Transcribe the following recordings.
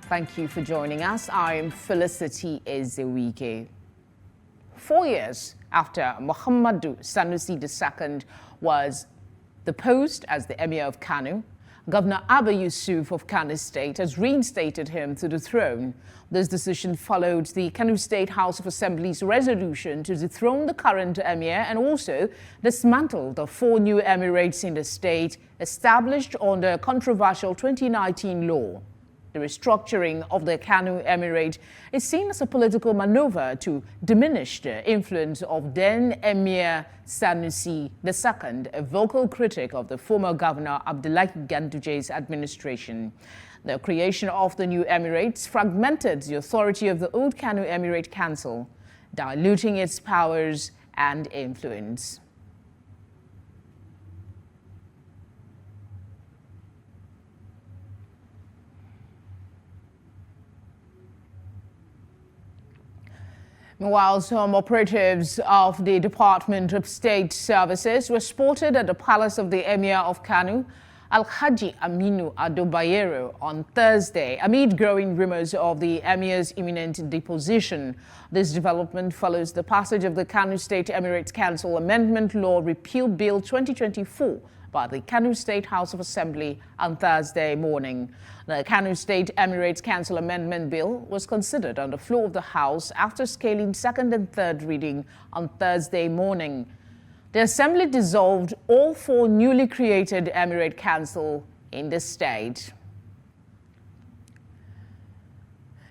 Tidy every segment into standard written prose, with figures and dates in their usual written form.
Thank you for joining us. I'm Felicity Ezewike. 4 years after Muhammadu Sanusi II was deposed as the Emir of Kano, Governor Abba Yusuf of Kano State has reinstated him to the throne. This decision followed the Kano State House of Assembly's resolution to dethrone the current emir and also dismantle the 4 new emirates in the state established under a controversial 2019 law. The restructuring of the Kano Emirate is seen as a political maneuver to diminish the influence of then Emir Sanusi II, a vocal critic of the former governor Abdullahi Ganduje's administration. The creation of the new emirates fragmented the authority of the old Kano Emirate Council, diluting its powers and influence. Meanwhile, some operatives of the Department of State Services were spotted at the palace of the Emir of Kano, Alhaji Aminu Adobayero, on Thursday, amid growing rumors of the Emir's imminent deposition. This development follows the passage of the Kano State Emirates Council Amendment Law Repeal Bill 2024 by the Kano State House of Assembly on Thursday morning. The Kano State Emirates Council Amendment Bill was considered on the floor of the House after scaling second and third reading on Thursday morning. The Assembly dissolved all 4 newly created Emirate Council in the state.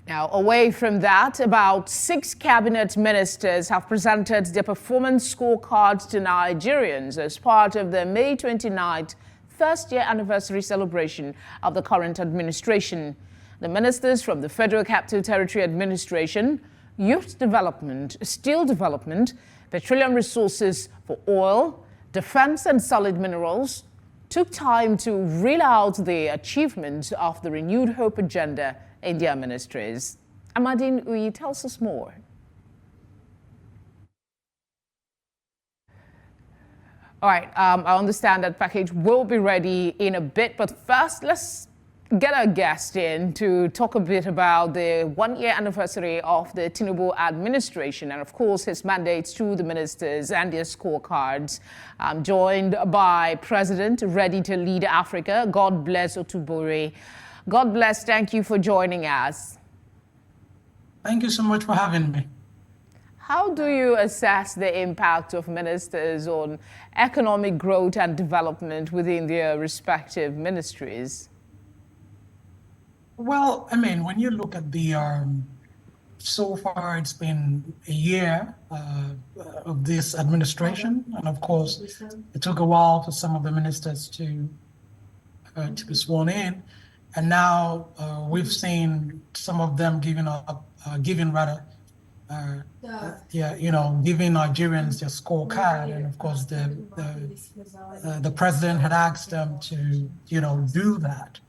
Now, away from that, about 6 cabinet ministers have presented their performance scorecards to Nigerians as part of the May 29th first-year anniversary celebration of the current administration. The ministers from the Federal Capital Territory Administration, Youth Development, Steel Development, Petroleum Resources for Oil, Defense and Solid Minerals took time to reel out the achievements of the Renewed Hope agenda in their ministries. Amadine Uyi tells us more. All right, I understand that package will be ready in a bit, but first let's get our guest in to talk a bit about the 1-year anniversary of the Tinubu administration and, of course, his mandates to the ministers and their scorecards. I'm joined by President Ready to Lead Africa, God bless Otubore. God bless, thank you for joining us. Thank you so much for having me. How do you assess the impact of ministers on economic growth and development within their respective ministries? Well, I mean, when you look at the, so far it's been a year of this administration, and of course, it took a while for some of the ministers to be sworn in, and now we've seen some of them giving Nigerians their scorecard, and of course, the president had asked them to, do that.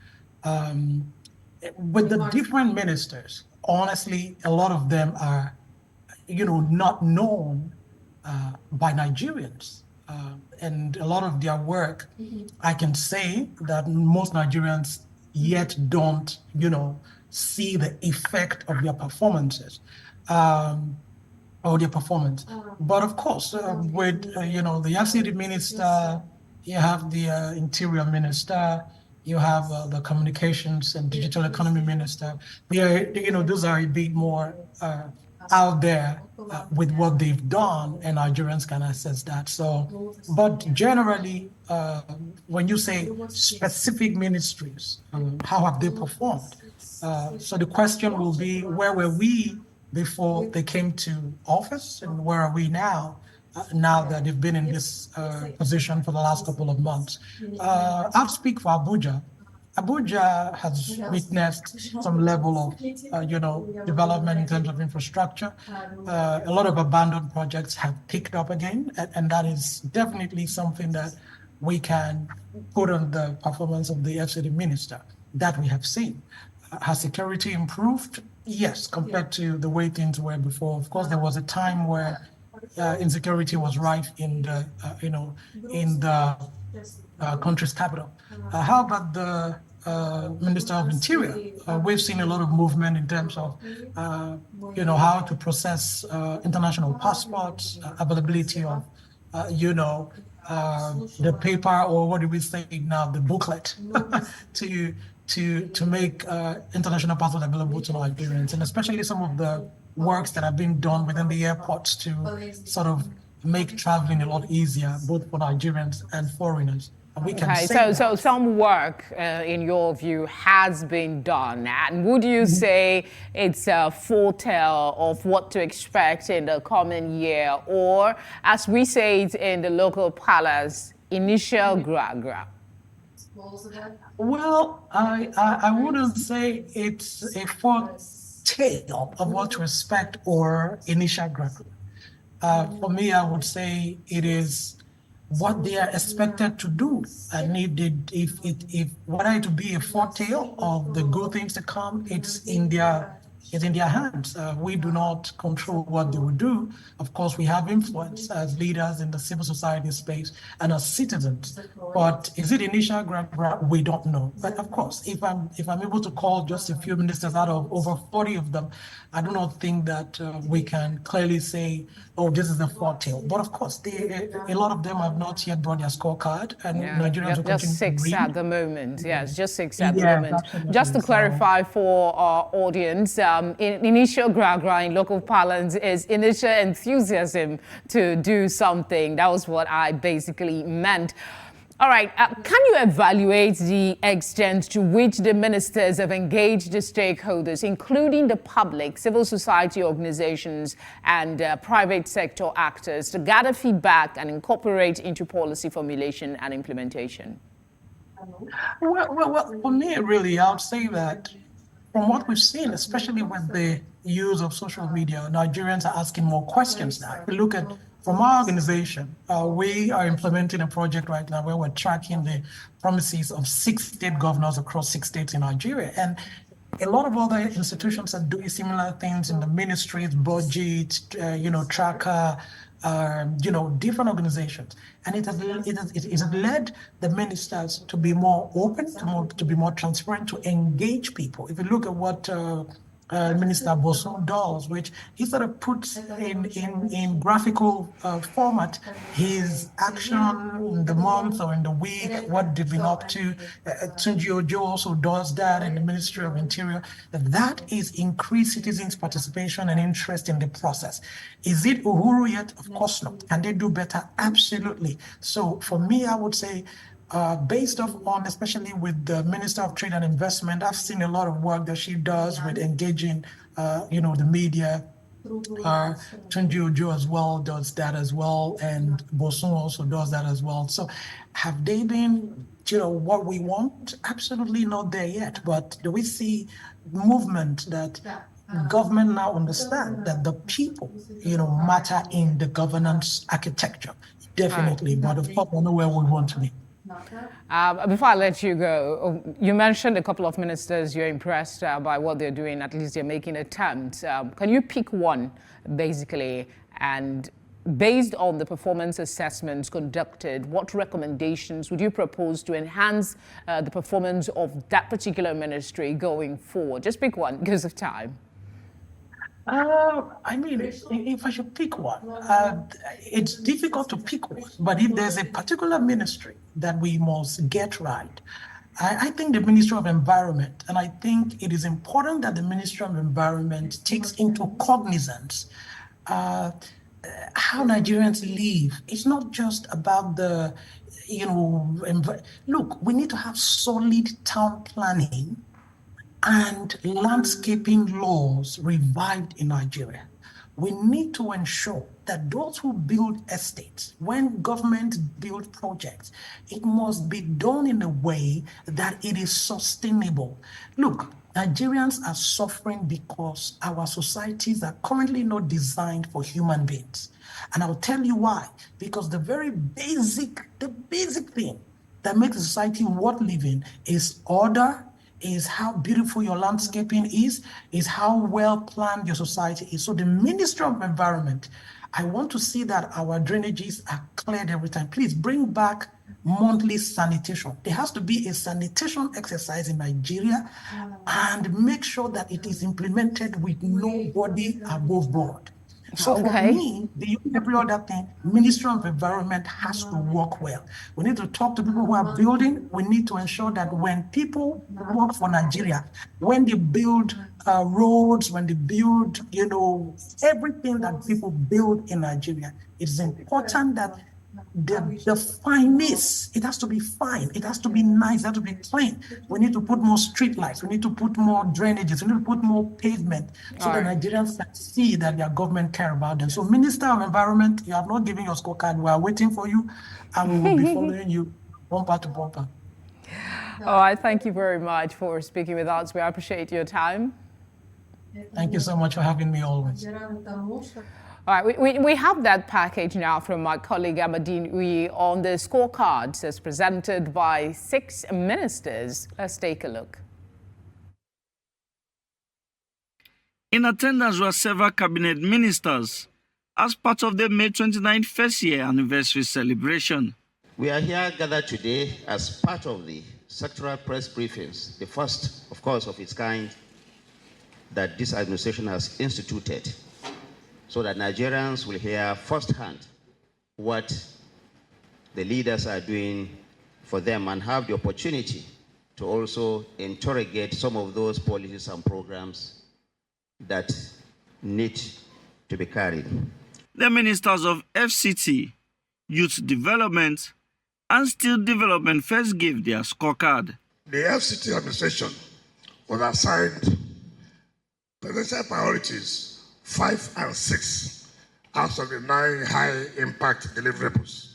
With the different ministers, honestly, a lot of them are, not known by Nigerians. And a lot of their work, I can say that most Nigerians yet don't, see the effect of their performances or their performance. But of course, with, the FCD minister, you have the Interior Minister, you have the Communications and Digital Economy Minister. Those are a bit more out there with what they've done, and Nigerians can assess that. So, but generally, when you say specific ministries, how have they performed? So the question will be, where were we before they came to office, and where are we now? Now that they've been in this position for the last couple of months. I'll speak for Abuja. Abuja has witnessed some level of, development in terms of infrastructure. A lot of abandoned projects have picked up again, and that is definitely something that we can put on the performance of the FCD minister that we have seen. Has security improved? Yes, compared to the way things were before. Of course, there was a time where insecurity was rife in the country's capital. How about the Minister of Interior, we've seen a lot of movement in terms of, how to process international passports, availability of, the paper, or what do we say now, the booklet, to make international passports available to Nigerians, and especially some of the works that have been done within the airports to sort of make traveling a lot easier, both for Nigerians and foreigners. And we can say so some work, in your view, has been done. And would you say it's a foretell of what to expect in the coming year? Or, as we say it in the local palace, initial gra-gra? Well, I wouldn't say it's a foretell of what to expect or initial gra-gra. For me, I would say it is what they are expected to do. And if were it to be a foretell of the good things to come, it's in their hands. We do not control what they will do. Of course, we have influence as leaders in the civil society space and as citizens. But is it initial gra-gra? We don't know. But of course, if I'm able to call just a few ministers out of over 40 of them, I do not think that we can clearly say, oh, this is a foretell. But of course, a lot of them have not yet brought their scorecard, and Nigerians will continue just six to read. at the moment. Yes, just six at the Yes, moment. absolutely. Just to clarify for our audience, initial gra-gra in local parlance is initial enthusiasm to do something. That was what I basically meant. All right, can you evaluate the extent to which the ministers have engaged the stakeholders, including the public, civil society organizations, and private sector actors, to gather feedback and incorporate into policy formulation and implementation? Well, for me, really, I would say that from what we've seen, especially with the use of social media, Nigerians are asking more questions now. If we look at from our organization, we are implementing a project right now where we're tracking the promises of 6 state governors across 6 states in Nigeria. And a lot of other institutions are doing similar things in the ministries, budget, tracker, different organizations. And it has led the ministers to be more open, to be more transparent, to engage people. If you look at what Minister Bosun does, which he sort of puts in graphical format his action in the month or in the week, what they've been up to. Tunji Ojo also does that in the Ministry of Interior. That is increased citizens' participation and interest in the process. Is it Uhuru yet? Of course not. Can they do better? Absolutely. So for me, I would say, based on, especially with the Minister of Trade and Investment, I've seen a lot of work that she does with engaging, the media. Tunji Ojo as well does that as well, and Bosun also does that as well. So have they been, what we want? Absolutely not there yet. But do we see movement that government now understand that the people, matter in the governance architecture? Definitely. But of course, I know where we want to be. Before I let you go, you mentioned a couple of ministers you're impressed by what they're doing, at least they're making attempts. Can you pick one, basically, and based on the performance assessments conducted, what recommendations would you propose to enhance the performance of that particular ministry going forward? Just pick one because of time. If I should pick one, it's difficult to pick one, but if there's a particular ministry that we must get right, I think the Ministry of Environment, and I think it is important that the Ministry of Environment takes into cognizance how Nigerians live. It's not just about the, look, we need to have solid town planning and landscaping laws revived in Nigeria. We need to ensure that those who build estates, when government build projects, it must be done in a way that it is sustainable. Look, Nigerians are suffering because our societies are currently not designed for human beings. And I'll tell you why. Because the basic thing that makes a society worth living is order, is how beautiful your landscaping is how well planned your society is. So the Ministry of Environment, I want to see that our drainages are cleared every time. Please bring back monthly sanitation. There has to be a sanitation exercise in Nigeria and make sure that it is implemented with nobody above board. So for me, the every other thing, Ministry of Environment has to work well. We need to talk to people who are building. We need to ensure that when people work for Nigeria, when they build roads, when they build, everything that people build in Nigeria, it's important that the fineness, it has to be fine, it has to be nice, it has to be clean. We need to put more street lights, we need to put more drainages, we need to put more pavement so that Nigerians can see that their government care about them. So Minister of Environment, you have not given your scorecard. We are waiting for you and we will be following you bumper to bumper. All right, thank you very much for speaking with us. We appreciate your time. Thank you so much for having me always. All right, we have that package now from my colleague Amadine Uyi on the scorecards as presented by 6 ministers. Let's take a look. In attendance were several cabinet ministers as part of the May 29th first year anniversary celebration. We are here gathered today as part of the sectoral press briefings, the first, of course, of its kind that this administration has instituted, so that Nigerians will hear firsthand what the leaders are doing for them and have the opportunity to also interrogate some of those policies and programs that need to be carried. The ministers of FCT, Youth Development, and Steel Development first gave their scorecard. The FCT administration was assigned presidential priorities 5 and 6 out of the 9 high-impact deliverables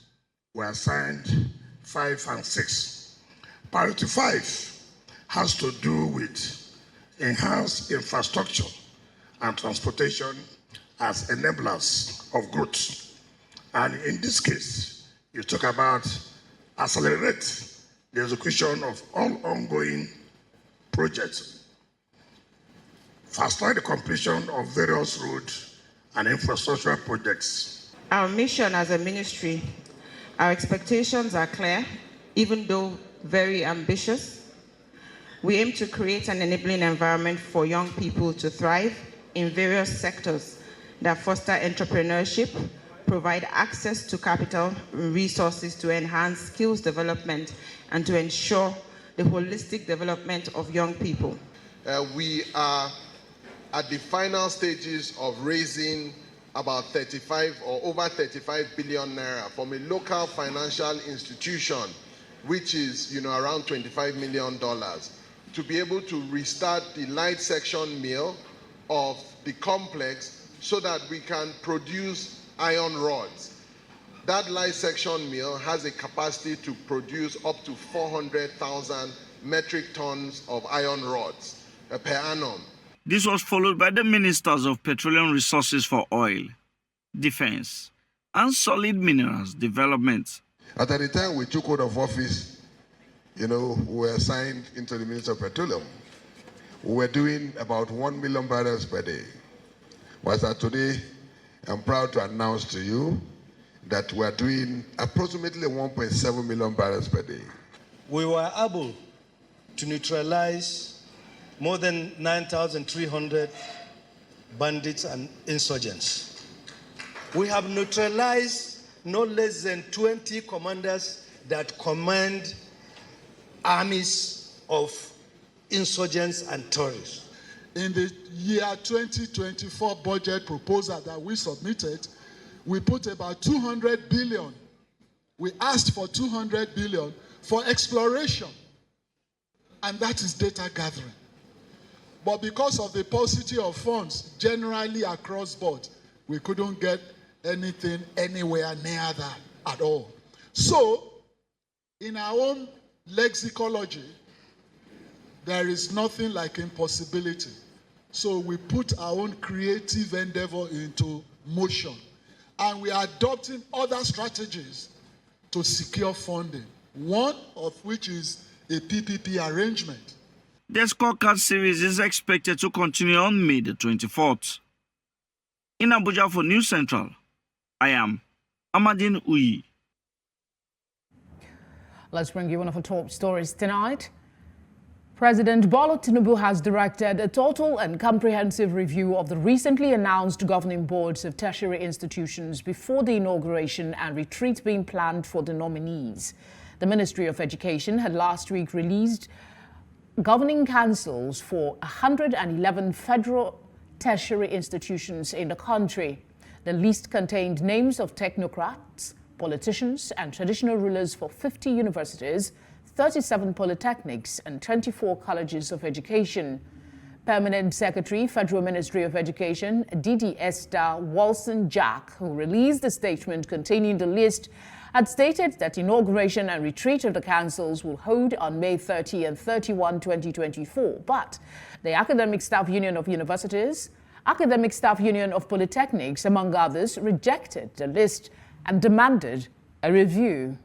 were assigned 5 and 6. Priority 5 has to do with enhanced infrastructure and transportation as enablers of growth. And in this case, you talk about accelerate the execution of all ongoing projects, fast-track the completion of various road and infrastructure projects. Our mission as a ministry, our expectations are clear, even though very ambitious. We aim to create an enabling environment for young people to thrive in various sectors that foster entrepreneurship, provide access to capital and resources to enhance skills development, and to ensure the holistic development of young people. We are at the final stages of raising about 35 or over 35 billion naira from a local financial institution, which is around $25 million, to be able to restart the light section mill of the complex so that we can produce iron rods. That light section mill has a capacity to produce up to 400,000 metric tons of iron rods per annum. This was followed by the ministers of Petroleum Resources for Oil, Defense, and Solid Minerals Development. At the time we took hold of office, we were assigned into the Ministry of Petroleum. We were doing about 1 million barrels per day. But today, I'm proud to announce to you that we are doing approximately 1.7 million barrels per day. We were able to neutralize more than 9,300 bandits and insurgents. We have neutralized no less than 20 commanders that command armies of insurgents and terrorists. In the year 2024 budget proposal that we submitted, we put about 200 billion. We asked for 200 billion for exploration, and that is data gathering. But because of the paucity of funds generally across board, we couldn't get anything anywhere near that at all. So, in our own lexicology, there is nothing like impossibility. So we put our own creative endeavor into motion. And we are adopting other strategies to secure funding, one of which is a PPP arrangement. The scorecard series is expected to continue on May the 24th. In Abuja for News Central, I am Amadine Uyi. Let's bring you one of our top stories tonight. President Bola Tinubu has directed a total and comprehensive review of the recently announced governing boards of tertiary institutions before the inauguration and retreat being planned for the nominees. The Ministry of Education had last week released governing councils for 111 federal tertiary institutions in the country. The list contained names of technocrats, politicians, and traditional rulers for 50 universities, 37 polytechnics, and 24 colleges of education. Permanent Secretary, Federal Ministry of Education, Didi Esther Walson-Jack, who released the statement containing the list, had stated that inauguration and retreat of the councils will hold on May 30 and 31, 2024. But the Academic Staff Union of Universities, Academic Staff Union of Polytechnics, among others, rejected the list and demanded a review.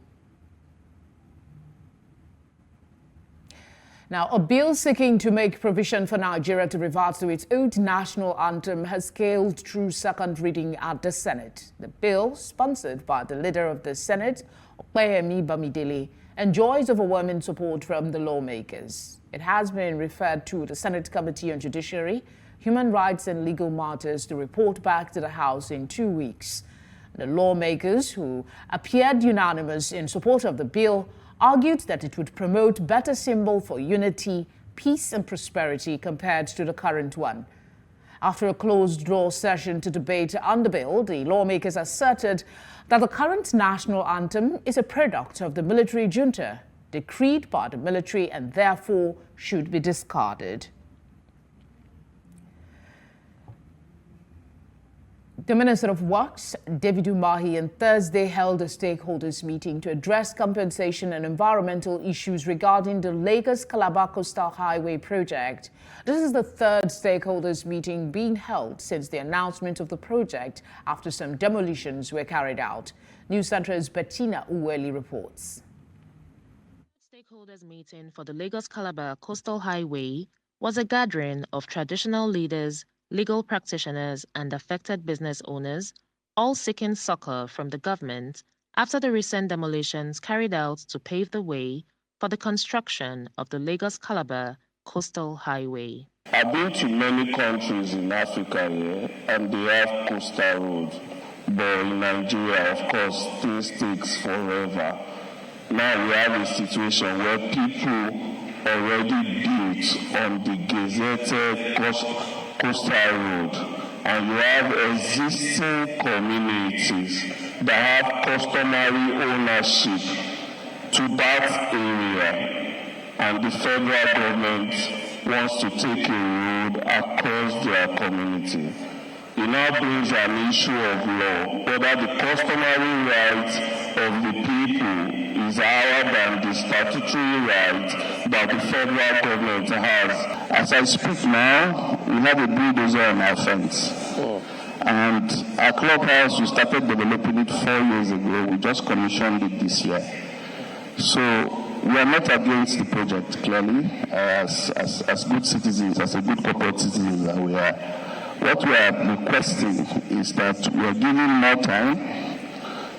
Now, a bill seeking to make provision for Nigeria to revert to its old national anthem has scaled through second reading at the Senate. The bill, sponsored by the leader of the Senate, Opeyemi Bamidele, enjoys overwhelming support from the lawmakers. It has been referred to the Senate Committee on Judiciary, Human Rights and Legal Matters to report back to the House in 2 weeks. The lawmakers, who appeared unanimous in support of the bill, argued that it would promote better symbol for unity, peace and prosperity compared to the current one. After a closed-door session to debate on the bill, the lawmakers asserted that the current national anthem is a product of the military junta, decreed by the military, and therefore should be discarded. The Minister of Works, David Umahi, on Thursday held a stakeholders meeting to address compensation and environmental issues regarding the Lagos-Calabar Coastal Highway project. This is the third stakeholders meeting being held since the announcement of the project after some demolitions were carried out. News Center's Bettina Uweli reports. Stakeholders meeting for the Lagos-Calabar Coastal Highway was a gathering of traditional leaders, legal practitioners and affected business owners, all seeking succor from the government after the recent demolitions carried out to pave the way for the construction of the Lagos-Calabar Coastal Highway. I've been to many countries in Africa here, and they have coastal roads. But in Nigeria, of course, things takes forever. Now we have a situation where people already built on the gazetted coastal road, and you have existing communities that have customary ownership to that area, and the federal government wants to take a road across their community. It now brings an issue of law, whether the customary rights of the people is higher than the statutory right that the federal government has. As I speak now, we have a bulldozer on our fence. And our clubhouse, we started developing it 4 years ago. We just commissioned it this year. So we are not against the project, clearly, as good citizens, as a good corporate citizens that we are. What we are requesting is that we are giving more time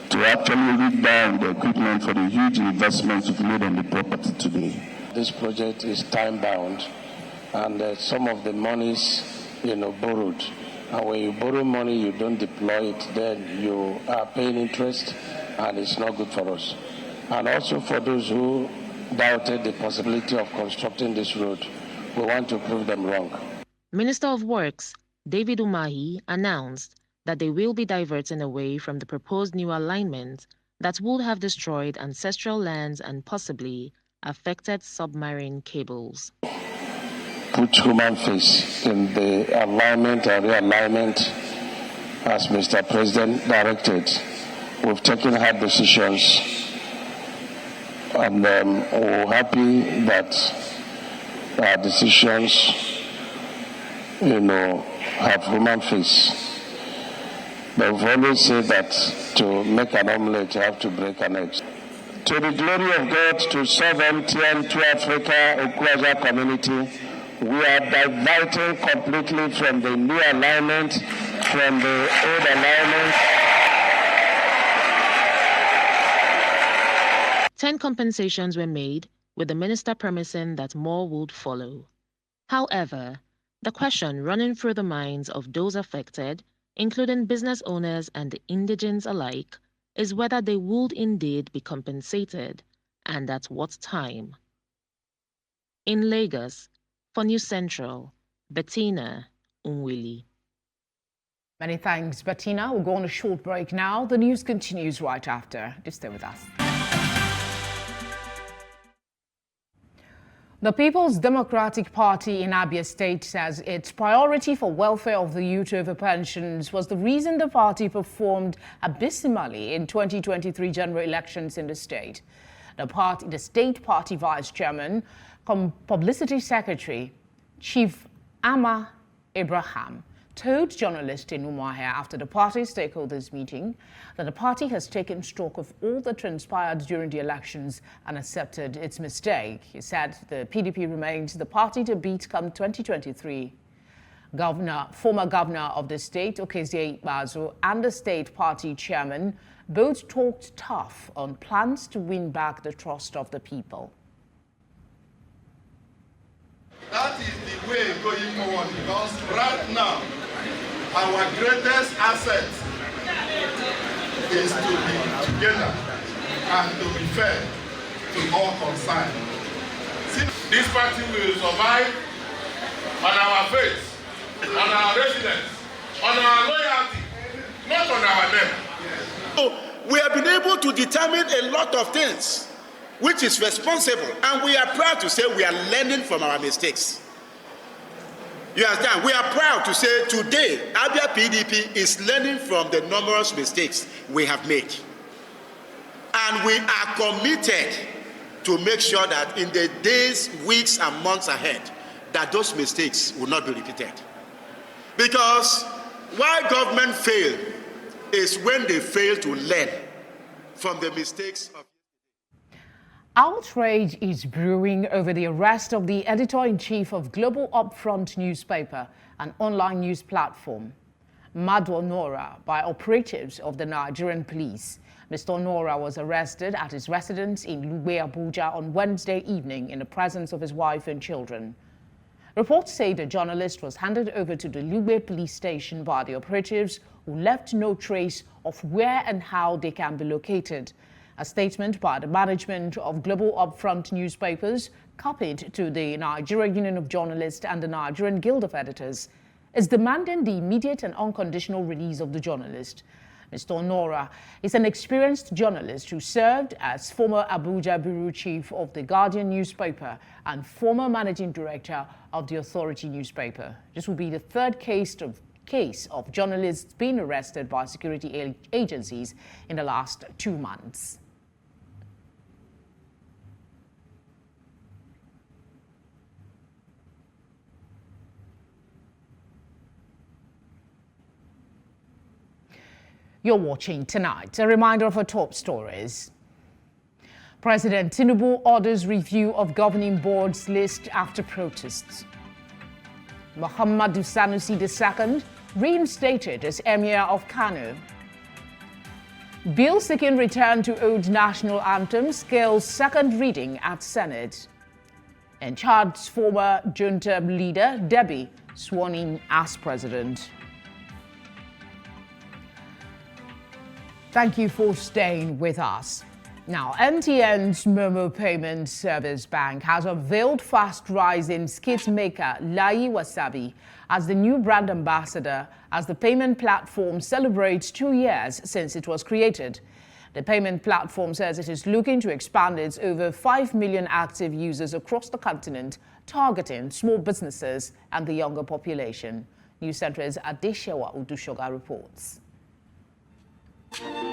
to actually rig down the equipment for the huge investments we've made on the property today. This project is time-bound, and some of the monies, borrowed. And when you borrow money, you don't deploy it, then you are paying interest, and it's not good for us. And also for those who doubted the possibility of constructing this road, we want to prove them wrong. Minister of Works, David Umahi, announced that they will be diverting away from the proposed new alignment that would have destroyed ancestral lands and possibly affected submarine cables. Put human face in the alignment and realignment as Mr. President directed. We've taken hard decisions, and we're happy that our decisions, have human face. But we've always said that to make an omelette, you have to break an egg. To the glory of God, to serve MTN, to Africa, Okwaja community, we are diverting completely from the new alignment, from the old alignment. 10 compensations were made, with the minister promising that more would follow. However, the question running through the minds of those affected, including business owners and indigents alike, is whether they would indeed be compensated, and at what time. In Lagos, for News Central, Bettina Unwili. Many thanks, Bettina. We'll go on a short break now. The news continues right after. Just stay with us. The People's Democratic Party in Abia State says its priority for welfare of the youth over pensions was the reason the party performed abysmally in 2023 general elections in the state. The state party vice chairman, publicity secretary, Chief Ama Abraham, told journalists in Umuahia after the party stakeholders meeting that the party has taken stock of all that transpired during the elections and accepted its mistake. He said the PDP remains the party to beat come 2023. Former governor of the state, Okezie Ikpeazu, and the state party chairman both talked tough on plans to win back the trust of the people. That is the way going forward, because right now, our greatest asset is to be together and to be fair to all concerned. This party will survive on our faith, on our residence, on our loyalty, not on our name. So we have been able to determine a lot of things, which is responsible, and we are proud to say we are learning from our mistakes. You understand? We are proud to say today, Abia PDP is learning from the numerous mistakes we have made. And we are committed to make sure that in the days, weeks, and months ahead, that those mistakes will not be repeated. Because why government fail is when they fail to learn from the mistakes of... Outrage is brewing over the arrest of the editor-in-chief of Global Upfront newspaper, an online news platform, Muhammadu Onora, by operatives of the Nigerian police. Mr. Onora was arrested at his residence in Lugbe, Abuja on Wednesday evening in the presence of his wife and children. Reports say the journalist was handed over to the Lugbe police station by the operatives, who left no trace of where and how they can be located. A statement by the management of Global Upfront newspapers, copied to the Nigerian Union of Journalists and the Nigerian Guild of Editors, is demanding the immediate and unconditional release of the journalist. Mr. Onora is an experienced journalist who served as former Abuja bureau chief of the Guardian newspaper and former managing director of the Authority newspaper. This will be the third case of journalists being arrested by security agencies in the last 2 months. You're watching Tonight. A reminder of our top stories. President Tinubu orders review of governing board's list after protests. Muhammadu Sanusi II reinstated as Emir of Kano. Bill seeking return to old national anthem scales second reading at Senate. And Chad's former junta leader, Debbie, sworn in as president. Thank you for staying with us. Now, MTN's Momo Payment Service Bank has unveiled fast rising skit maker Lai Wasabi as the new brand ambassador as the payment platform celebrates 2 years since it was created. The payment platform says it is looking to expand its over 5 million active users across the continent, targeting small businesses and the younger population. News Center's Adeshewa Udushoga reports.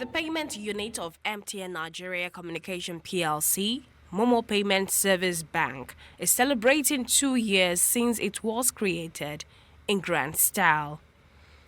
The payment unit of MTN Nigeria Communication PLC, Momo Payment Service Bank, is celebrating 2 years since it was created in grand style.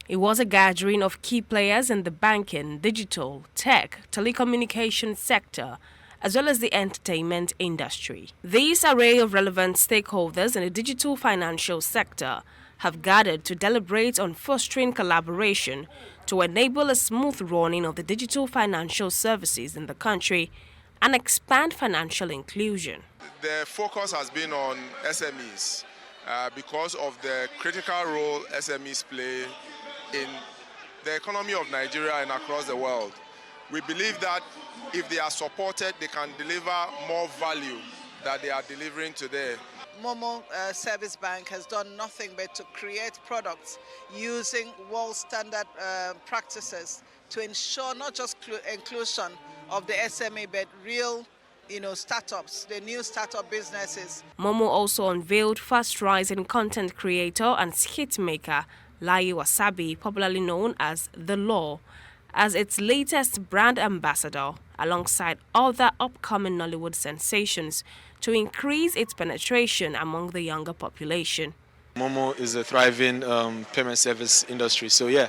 It was a gathering of key players in the banking, digital, tech, telecommunications sector, as well as the entertainment industry. This array of relevant stakeholders in the digital financial sector have gathered to deliberate on fostering collaboration to enable a smooth running of the digital financial services in the country and expand financial inclusion. The focus has been on SMEs because of the critical role SMEs play in the economy of Nigeria and across the world. We believe that if they are supported, they can deliver more value that they are delivering today. Momo Service Bank has done nothing but to create products using world standard practices to ensure not just inclusion of the SME, but real startups, the new startup businesses. Momo also unveiled fast-rising content creator and skit maker Layi Wasabi, popularly known as The Law, as its latest brand ambassador, alongside other upcoming Nollywood sensations, to increase its penetration among the younger population. Momo is a thriving payment service industry, so yeah,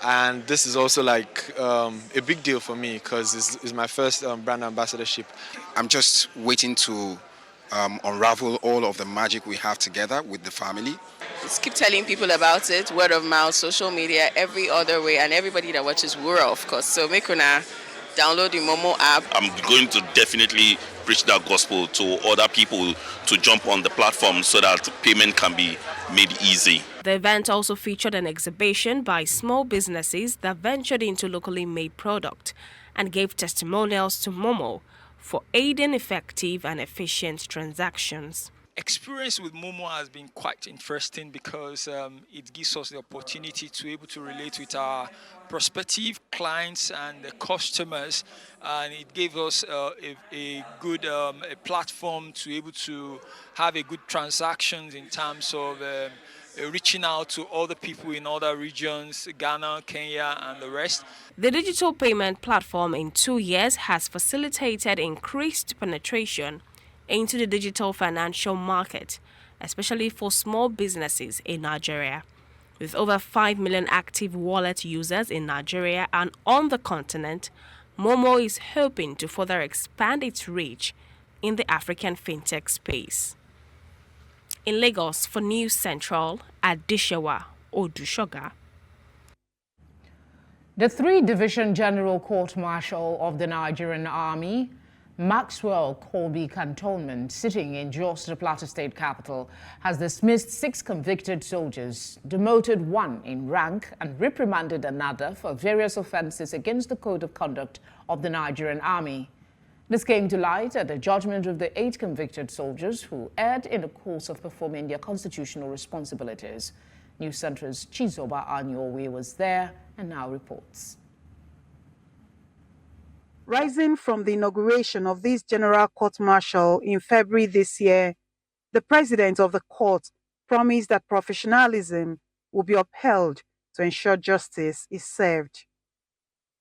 and this is also like a big deal for me because it's my first brand ambassadorship. I'm just waiting to unravel all of the magic we have together with the family. Just keep telling people about it, word of mouth, social media, every other way, and everybody that watches Wura, of course. So make una download the Momo app. I'm going to definitely preach that gospel to other people to jump on the platform so that payment can be made easy. The event also featured an exhibition by small businesses that ventured into locally made product and gave testimonials to Momo for aiding effective and efficient transactions. Experience with Momo has been quite interesting because it gives us the opportunity to be able to relate with our prospective clients and the customers, and it gave us a good a platform to be able to have a good transactions in terms of reaching out to other people in other regions, Ghana, Kenya, and the rest. The digital payment platform in 2 years has facilitated increased penetration into the digital financial market, especially for small businesses in Nigeria. With over 5 million active wallet users in Nigeria and on the continent, Momo is hoping to further expand its reach in the African fintech space. In Lagos, for News Central, Adishewa Odushoga. The 3-Division General Court Martial of the Nigerian Army, Maxwell Colby Cantonment, sitting in Jos, the Plateau State capital, has dismissed 6 convicted soldiers, demoted 1 in rank, and reprimanded another for various offenses against the Code of Conduct of the Nigerian Army. This came to light at the judgment of the 8 convicted soldiers who erred in the course of performing their constitutional responsibilities. News Center's Chizoba Anyowe was there and now reports. Rising from the inauguration of this General Court-Martial in February this year, the president of the court promised that professionalism will be upheld to ensure justice is served.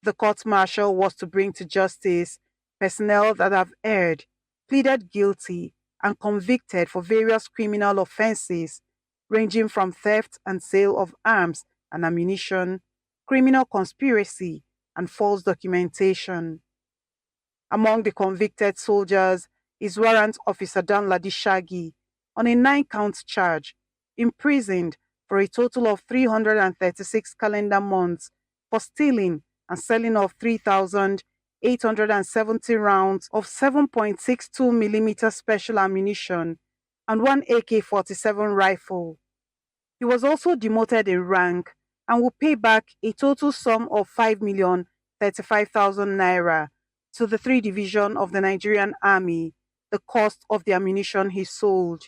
The court-martial was to bring to justice personnel that have erred, pleaded guilty, and convicted for various criminal offenses ranging from theft and sale of arms and ammunition, criminal conspiracy, and false documentation. Among the convicted soldiers is Warrant Officer Dan Ladishagi on a 9-count charge, imprisoned for a total of 336 calendar months for stealing and selling of 3,870 rounds of 7.62mm special ammunition and 1 AK-47 rifle. He was also demoted in rank and will pay back a total sum of 5,035,000 naira to the 3 Division of the Nigerian Army, the cost of the ammunition he sold.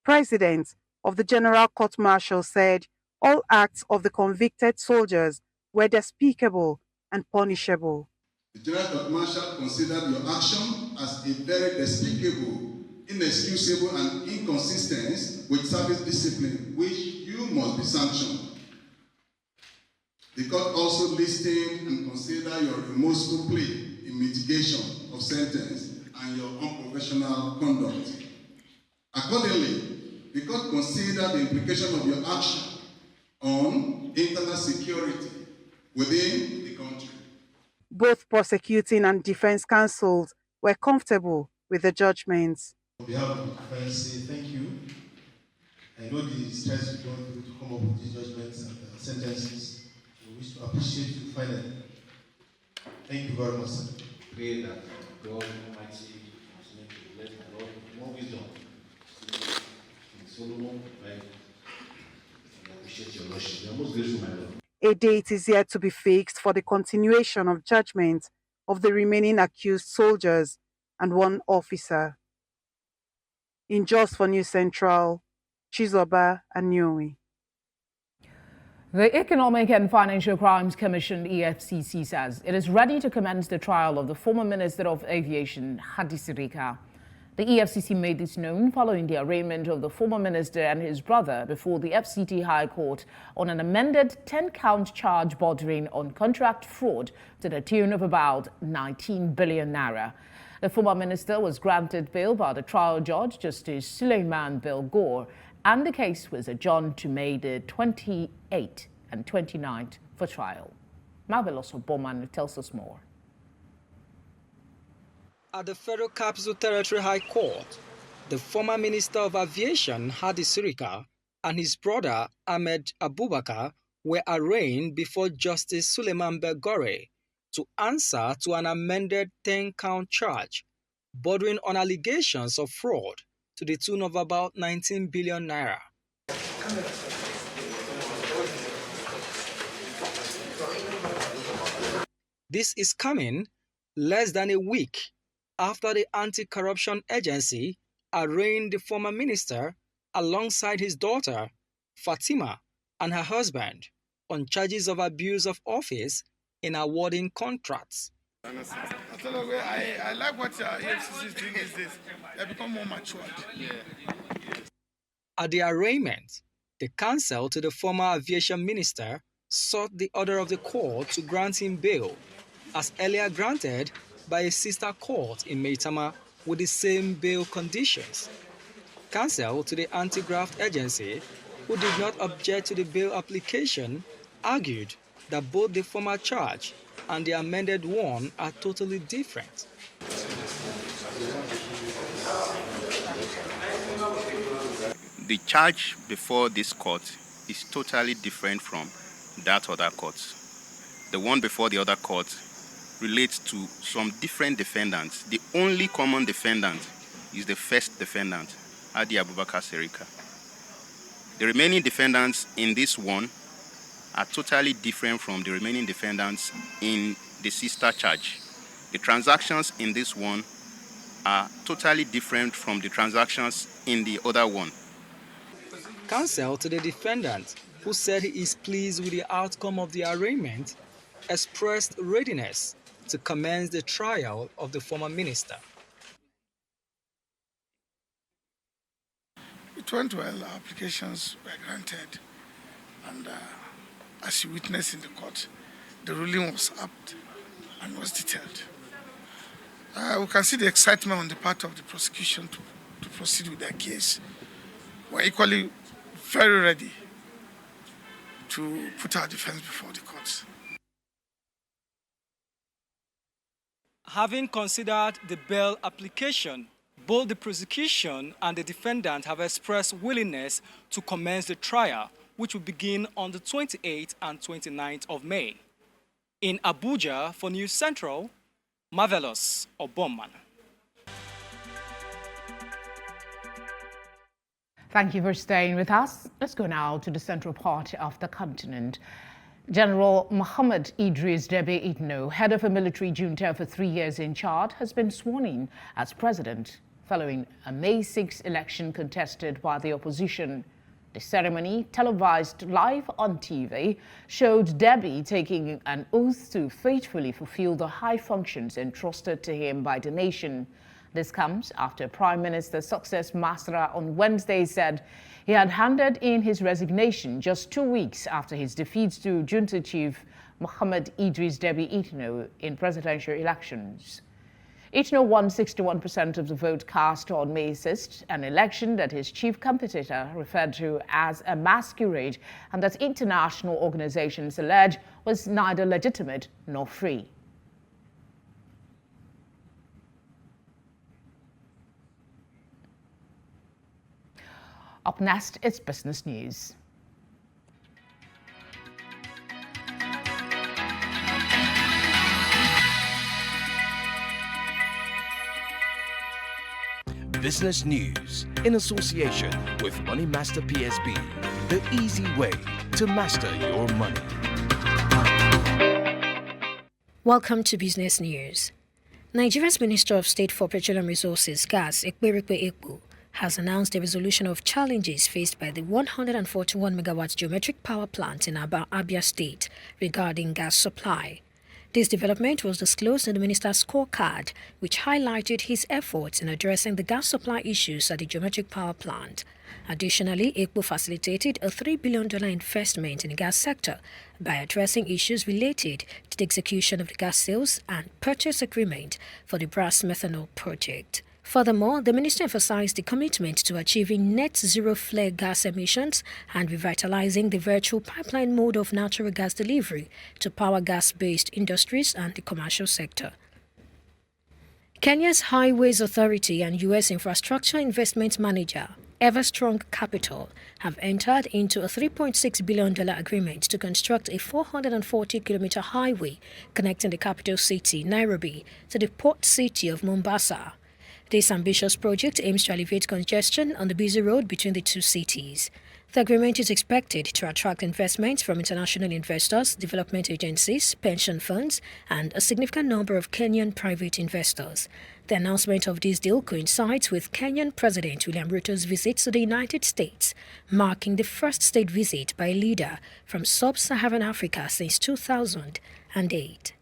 President of the General Court-Martial said all acts of the convicted soldiers were despicable and punishable. The General Court-Martial considered your action as a very despicable, inexcusable, and inconsistent with service discipline, which you must be sanctioned. The court also listened and considered your remorseful plea in mitigation of sentence and your unprofessional conduct. Accordingly, the court considered the implication of your action on internal security within the country. Both prosecuting and defense counsels were comfortable with the judgments. On behalf of the defense, thank you. I know the stress you're going through to come up with these judgments and sentences. We wish to appreciate you finally. Thank you very much, sir. Pray that God Almighty continue to bless my Lord with more wisdom. King Solomon, I appreciate your lordship. You are most grateful, my Lord. A date is yet to be fixed for the continuation of judgment of the remaining accused soldiers and one officer. In Just for News Central, Chizoba Anyomi. The Economic and Financial Crimes Commission, EFCC, says it is ready to commence the trial of the former Minister of Aviation, Hadi Sirika. The EFCC made this known following the arraignment of the former minister and his brother before the FCT High Court on an amended 10-count charge bordering on contract fraud to the tune of about 19 billion naira. The former minister was granted bail by the trial judge, Justice Suleiman Belgore, and the case was adjourned to May the 28th and 29th for trial. Marvelous Oboman tells us more. At the Federal Capital Territory High Court, the former Minister of Aviation, Hadi Sirika, and his brother, Ahmed Abubakar, were arraigned before Justice Suleiman Belgore to answer to an amended 10-count charge bordering on allegations of fraud to the tune of about 19 billion naira. This is coming less than a week after the anti-corruption agency arraigned the former minister alongside his daughter, Fatima, and her husband on charges of abuse of office in awarding contracts. I like what EFCC is doing these days. They become more matured. At the arraignment, the counsel to the former aviation minister sought the order of the court to grant him bail, as earlier granted by a sister court in Maitama with the same bail conditions. Counsel to the anti-graft agency, who did not object to the bail application, argued that both the former charge and the amended one are totally different. The charge before this court is totally different from that other court. The one before the other court relates to some different defendants. The only common defendant is the first defendant, Hadi Abubakar Sirika. The remaining defendants in this one are totally different from the remaining defendants in the sister charge. The transactions in this one are totally different from the transactions in the other one. Counsel to the defendant, who said he is pleased with the outcome of the arraignment, expressed readiness to commence the trial of the former minister. It went well. Our applications were granted, and as you witnessed in the court, the ruling was apt and was detailed. We can see the excitement on the part of the prosecution to proceed with their case. We're equally very ready to put our defense before the courts. Having considered the bail application, both the prosecution and the defendant have expressed willingness to commence the trial, which will begin on the 28th and 29th of May. In Abuja, for News Central, Marvelous Oboman. Thank you for staying with us. Let's go now to the central part of the continent. General Muhammad Idris Deby Itno, head of a military junta for 3 years in Chad, has been sworn in as president following a May 6 election contested by the opposition. The ceremony, televised live on TV, showed Deby taking an oath to faithfully fulfill the high functions entrusted to him by the nation. This comes after Prime Minister Success Masra on Wednesday said he had handed in his resignation just 2 weeks after his defeat to junta chief Muhammad Idris Deby Itno in presidential elections. Itno won 61% of the vote cast on May 6th, an election that his chief competitor referred to as a masquerade and that international organizations allege was neither legitimate nor free. Up next, it's business news. Business News in association with Money Master PSB, the easy way to master your money. Welcome to Business News. Nigeria's Minister of State for Petroleum Resources, Gas, Ekperikpe Ekpo, has announced a resolution of challenges faced by the 141 megawatt geometric power plant in Abia State regarding gas supply. This development was disclosed in the minister's scorecard, which highlighted his efforts in addressing the gas supply issues at the geometric power plant. Additionally, Ekpo facilitated a $3 billion investment in the gas sector by addressing issues related to the execution of the gas sales and purchase agreement for the Brass Methanol project. Furthermore, the minister emphasized the commitment to achieving net zero flare gas emissions and revitalizing the virtual pipeline mode of natural gas delivery to power gas-based industries and the commercial sector. Kenya's Highways Authority and U.S. Infrastructure Investment Manager, Everstrong Capital, have entered into a $3.6 billion agreement to construct a 440-kilometer highway connecting the capital city, Nairobi, to the port city of Mombasa. This ambitious project aims to alleviate congestion on the busy road between the two cities. The agreement is expected to attract investments from international investors, development agencies, pension funds, and a significant number of Kenyan private investors. The announcement of this deal coincides with Kenyan President William Ruto's visit to the United States, marking the first state visit by a leader from sub-Saharan Africa since 2008.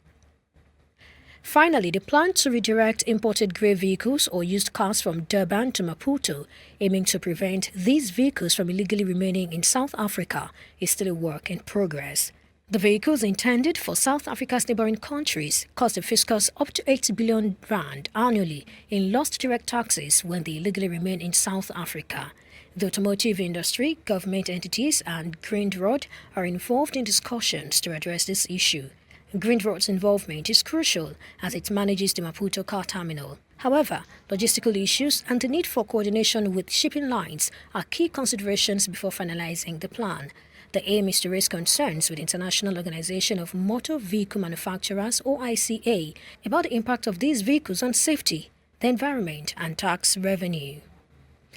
Finally, the plan to redirect imported grey vehicles or used cars from Durban to Maputo, aiming to prevent these vehicles from illegally remaining in South Africa, is still a work in progress. The vehicles intended for South Africa's neighboring countries cost the fiscus up to 8 billion rand annually in lost direct taxes when they illegally remain in South Africa. The automotive industry, government entities, and Grindrod are involved in discussions to address this issue. Grindrod's involvement is crucial as it manages the Maputo car terminal. However, logistical issues and the need for coordination with shipping lines are key considerations before finalizing the plan. The aim is to raise concerns with the International Organization of Motor Vehicle Manufacturers, OICA, about the impact of these vehicles on safety, the environment, and tax revenue.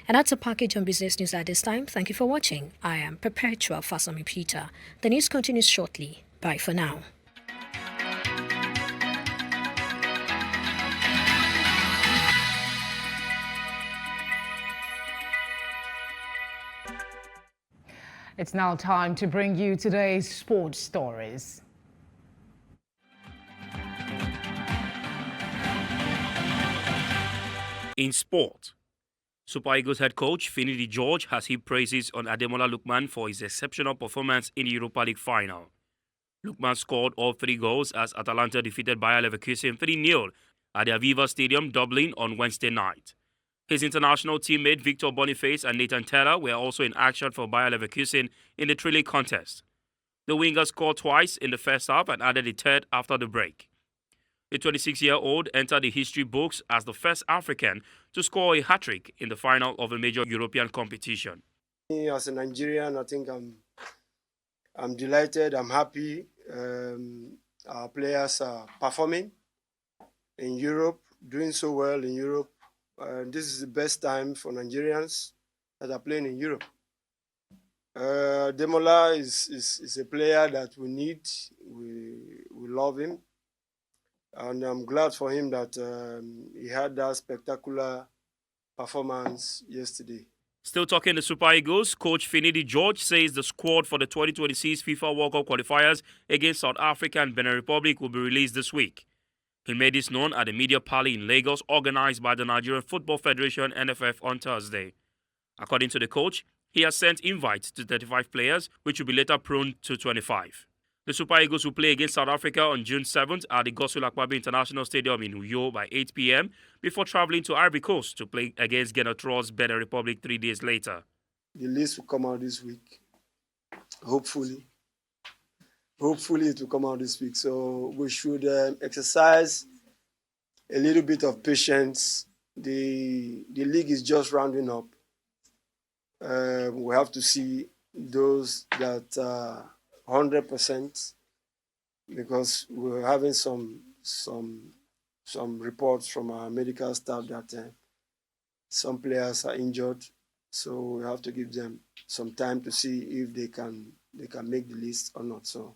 And that's a package on Business News at this time. Thank you for watching. I am Perpetua Fasami Peter. The news continues shortly. Bye for now. It's now time to bring you today's sports stories. In sport, Super Eagles head coach Finidi George has heaped praises on Ademola Lookman for his exceptional performance in the Europa League final. Lookman scored all 3 goals as Atalanta defeated Bayer Leverkusen 3-0 at the Aviva Stadium, Dublin on Wednesday night. His international teammate Victor Boniface and Nathan Tella were also in action for Bayer Leverkusen in the three-league contest. The winger scored twice in the first half and added a third after the break. The 26-year-old entered the history books as the first African to score a hat-trick in the final of a major European competition. As a Nigerian, I think I'm delighted, I'm happy. Our players are performing in Europe, doing so well in Europe. This is the best time for Nigerians that are playing in Europe. Demola is a player that we need. We love him. And I'm glad for him that he had that spectacular performance yesterday. Still talking to Super Eagles, coach Finidi George says the squad for the 2026 FIFA World Cup qualifiers against South Africa and Benin Republic will be released this week. He made this known at a media party in Lagos organized by the Nigerian Football Federation (NFF) on Thursday. According to the coach, he has sent invites to 35 players, which will be later pruned to 25. The Super Eagles will play against South Africa on June 7th at the Godswill Akpabio International Stadium in Uyo by 8 p.m. before traveling to Ivory Coast to play against Guinea-Bissau's Benin Republic 3 days later. The list will come out this week, hopefully. Hopefully it will come out this week. So we should exercise a little bit of patience. The league is just rounding up. We have to see those that are 100% because we're having some reports from our medical staff that Some players are injured, so we have to give them some time to see if they can make the list or not. So.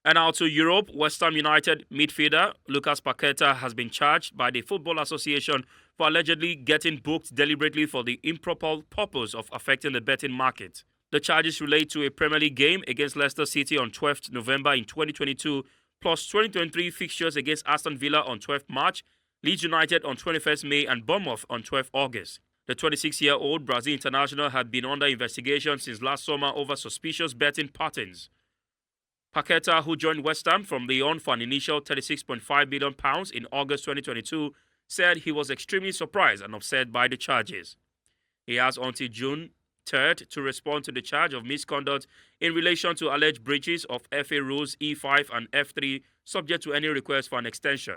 And now to Europe, West Ham United midfielder Lucas Paqueta has been charged by the Football Association for allegedly getting booked deliberately for the improper purpose of affecting the betting market. The charges relate to a Premier League game against Leicester City on 12th November in 2022, plus 2023 fixtures against Aston Villa on 12th March, Leeds United on 21st May and Bournemouth on 12th August. The 26-year-old Brazil international had been under investigation since last summer over suspicious betting patterns. Paqueta, who joined West Ham from Lyon for an initial £36.5 million in August 2022, said he was extremely surprised and upset by the charges. He has until June 3rd to respond to the charge of misconduct in relation to alleged breaches of FA rules E5 and F3, subject to any request for an extension.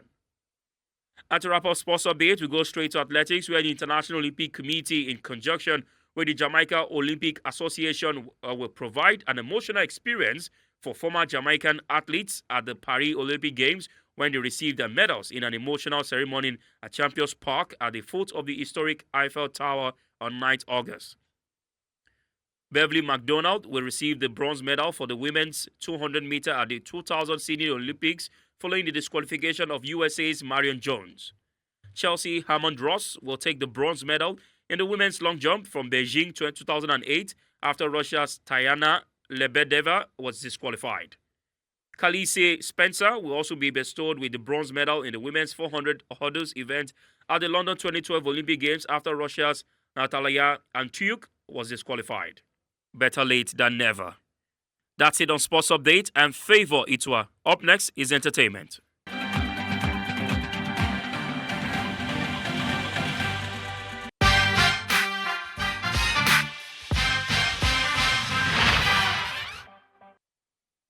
And to wrap up sports update, we go straight to athletics, where the International Olympic Committee, in conjunction with the Jamaica Olympic Association, will provide an emotional experience for former Jamaican athletes at the Paris Olympic Games when they received their medals in an emotional ceremony at Champions Park at the foot of the historic Eiffel Tower on 9th August. Beverly McDonald will receive the bronze medal for the women's 200-meter at the 2000 Sydney Olympics following the disqualification of USA's Marion Jones. Chelsea Hammond-Ross will take the bronze medal in the women's long jump from Beijing 2008 after Russia's Tatiana Lebedeva was disqualified. Khaleesi Spencer will also be bestowed with the bronze medal in the women's 400 hurdles event at the London 2012 Olympic Games after Russia's Natalia Antyuk was disqualified. Better late than never. That's it on Sports Update, and Favor Itwa. Up next is entertainment.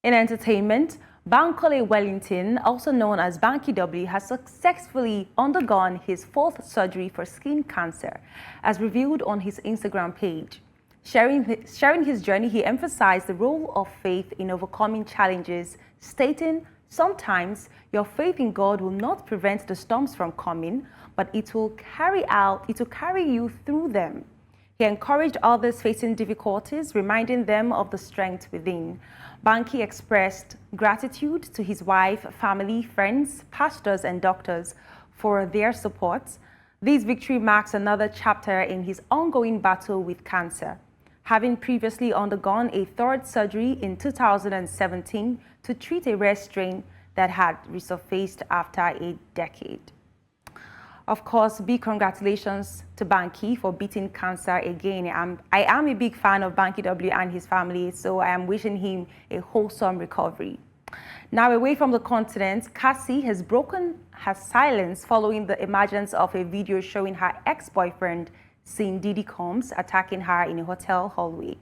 In entertainment, Bankole Wellington, also known as Banky W, has successfully undergone his 4th surgery for skin cancer, as revealed on his Instagram page. Sharing his journey, he emphasized the role of faith in overcoming challenges, stating, "Sometimes your faith in God will not prevent the storms from coming, but it will carry you through them." He encouraged others facing difficulties, reminding them of the strength within. Banky expressed gratitude to his wife, family, friends, pastors, and doctors for their support. This victory marks another chapter in his ongoing battle with cancer, having previously undergone a 3rd surgery in 2017 to treat a rare strain that had resurfaced after a decade. Of course, big congratulations to Banky for beating cancer again. I am a big fan of Banky W and his family, so I am wishing him a wholesome recovery. Now, away from the continent, Cassie has broken her silence following the emergence of a video showing her ex-boyfriend, seeing Diddy Combs, attacking her in a hotel hallway.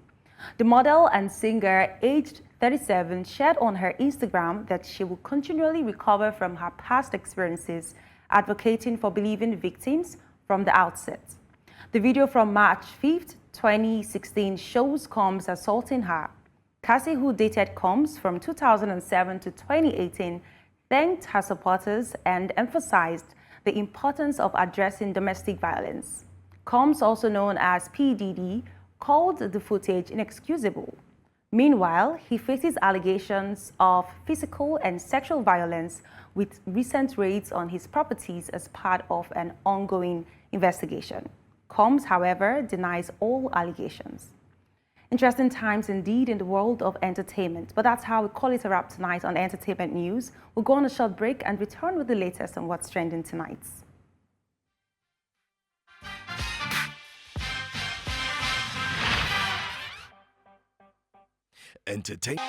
The model and singer, aged 37, shared on her Instagram that she will continually recover from her past experiences, advocating for believing victims from the outset. The video from March 5th, 2016 shows Combs assaulting her. Cassie, who dated Combs from 2007 to 2018, thanked her supporters and emphasized the importance of addressing domestic violence. Combs, also known as P. Diddy, called the footage inexcusable. Meanwhile, he faces allegations of physical and sexual violence, with recent raids on his properties as part of an ongoing investigation. Combs, however, denies all allegations. Interesting times indeed in the world of entertainment, but that's how we call it a wrap tonight on Entertainment News. We'll go on a short break and return with the latest on what's trending tonight. Entertainment.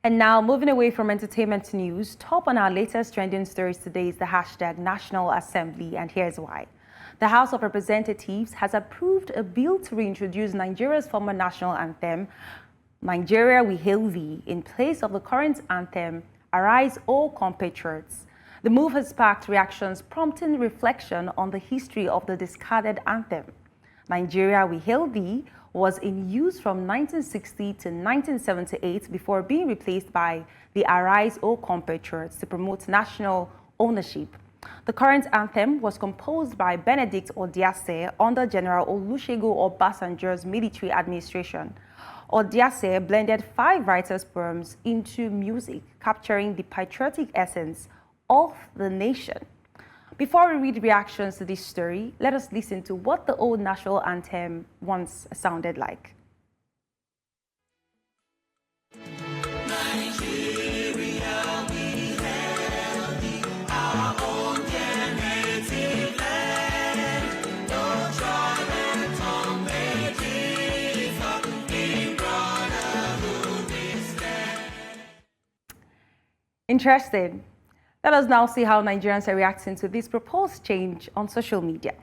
And now, moving away from entertainment news, top on our latest trending stories today is the hashtag National Assembly, and here's why. The House of Representatives has approved a bill to reintroduce Nigeria's former national anthem, Nigeria We Hail Thee, in place of the current anthem, Arise, O Compatriots. The move has sparked reactions, prompting reflection on the history of the discarded anthem. Nigeria We Hail Thee was in use from 1960 to 1978 before being replaced by the Arise O compatriots to promote national ownership. The current anthem was composed by Benedict Odiase under General Olusegun Obasanjo's military administration. Odiase blended 5 writers' poems into music, capturing the patriotic essence of the nation. Before we read reactions to this story, let us listen to what the old national anthem once sounded like. Interesting. Let us now see how Nigerians are reacting to this proposed change on social media.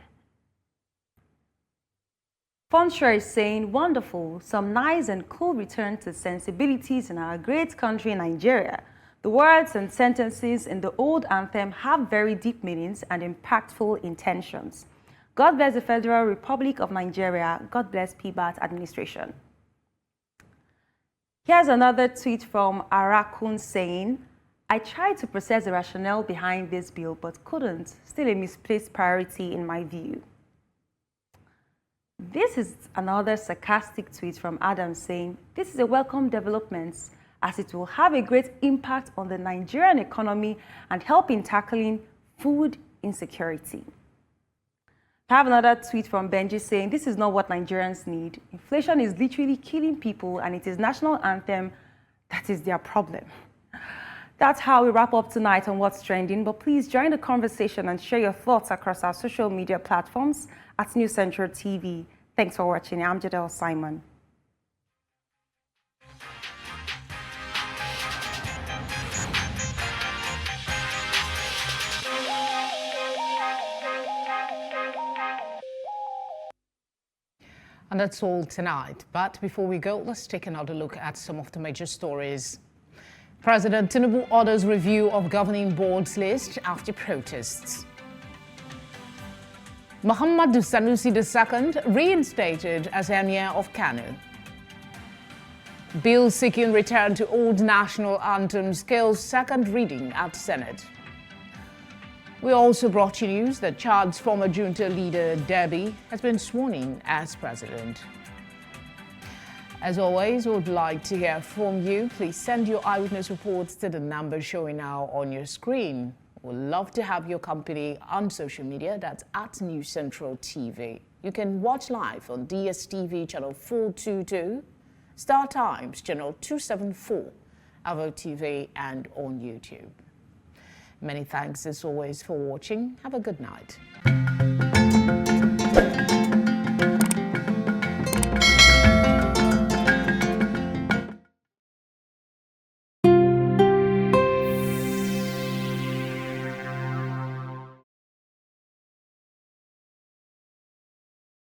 Funsure is saying, wonderful, some nice and cool return to sensibilities in our great country, Nigeria. The words and sentences in the old anthem have very deep meanings and impactful intentions. God bless the Federal Republic of Nigeria. God bless PBAT administration. Here's another tweet from Arakun saying, I tried to process the rationale behind this bill, but couldn't. Still a misplaced priority in my view. This is another sarcastic tweet from Adam saying, this is a welcome development as it will have a great impact on the Nigerian economy and help in tackling food insecurity. I have another tweet from Benji saying, this is not what Nigerians need. Inflation is literally killing people and it is national anthem that is their problem. That's how we wrap up tonight on What's Trending, but please join the conversation and share your thoughts across our social media platforms at News Central TV. Thanks for watching. I'm Jadel Simon. And that's all tonight. But before we go, let's take another look at some of the major stories. President Tinubu orders review of governing board's list after protests. Muhammadu Sanusi II reinstated as Emir of Kano. Bill seeking return to old national anthem scales second reading at Senate. We also brought you news that Chad's former junta leader Derby has been sworn in as president. As always, we would like to hear from you. Please send your eyewitness reports to the number showing now on your screen. We'd love to have your company on social media. That's at News Central TV. You can watch live on DSTV channel 422, Star Times channel 274, Avo TV, and on YouTube. Many thanks as always for watching. Have a good night.